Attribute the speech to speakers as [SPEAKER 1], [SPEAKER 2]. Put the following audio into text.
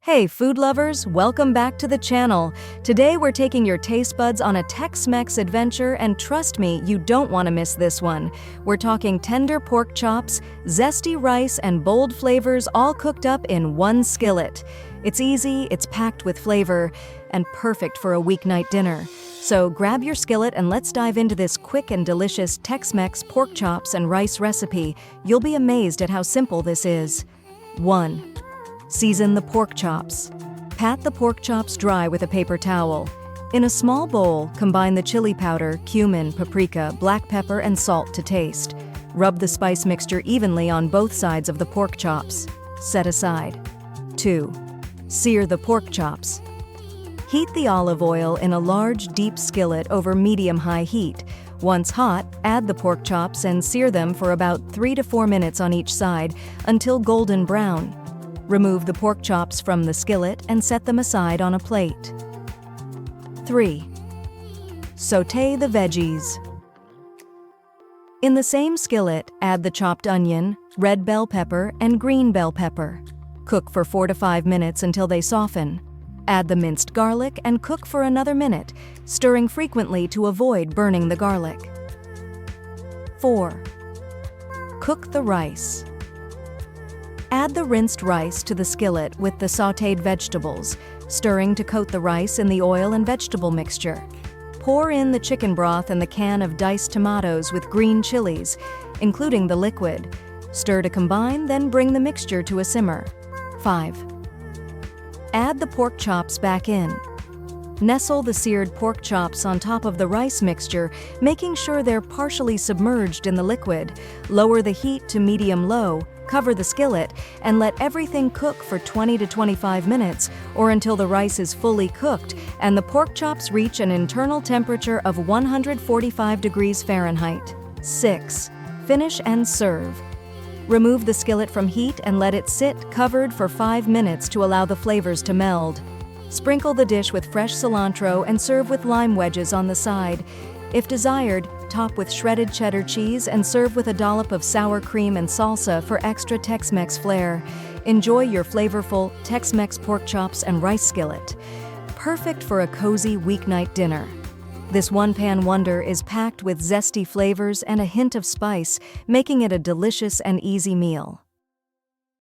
[SPEAKER 1] Hey food lovers, welcome back to the channel. Today we're taking your taste buds on a Tex-Mex adventure, and trust me, you don't want to miss this one. We're talking tender pork chops, zesty rice, and bold flavors all cooked up in one skillet. It's easy, it's packed with flavor, and perfect for a weeknight dinner. So grab your skillet and let's dive into this quick and delicious Tex-Mex pork chops and rice recipe. You'll be amazed at how simple this is. 1. Season the pork chops. Pat the pork chops dry with a paper towel. In a small bowl, combine the chili powder, cumin, paprika, black pepper, and salt to taste. Rub the spice mixture evenly on both sides of the pork chops. Set aside. 2. Sear the pork chops. Heat the olive oil in a large, deep skillet over medium-high heat. Once hot, add the pork chops and sear them for about 3 to 4 minutes on each side until golden brown. Remove the pork chops from the skillet and set them aside on a plate. 3. Sauté the veggies. In the same skillet, add the chopped onion, red bell pepper, and green bell pepper. Cook for 4 to 5 minutes until they soften. Add the minced garlic and cook for another minute, stirring frequently to avoid burning the garlic. 4. Cook the rice. Add the rinsed rice to the skillet with the sautéed vegetables, stirring to coat the rice in the oil and vegetable mixture. Pour in the chicken broth and the can of diced tomatoes with green chilies, including the liquid. Stir to combine, then bring the mixture to a simmer. 5. Add the pork chops back in. Nestle the seared pork chops on top of the rice mixture, making sure they're partially submerged in the liquid. Lower the heat to medium-low, cover the skillet, and let everything cook for 20 to 25 minutes or until the rice is fully cooked and the pork chops reach an internal temperature of 145 degrees Fahrenheit. 6. Finish and serve. Remove the skillet from heat and let it sit covered for 5 minutes to allow the flavors to meld. Sprinkle the dish with fresh cilantro and serve with lime wedges on the side. If desired, top with shredded cheddar cheese and serve with a dollop of sour cream and salsa for extra Tex-Mex flair. Enjoy your flavorful Tex-Mex pork chops and rice skillet. Perfect for a cozy weeknight dinner. This one-pan wonder is packed with zesty flavors and a hint of spice, making it a delicious and easy meal.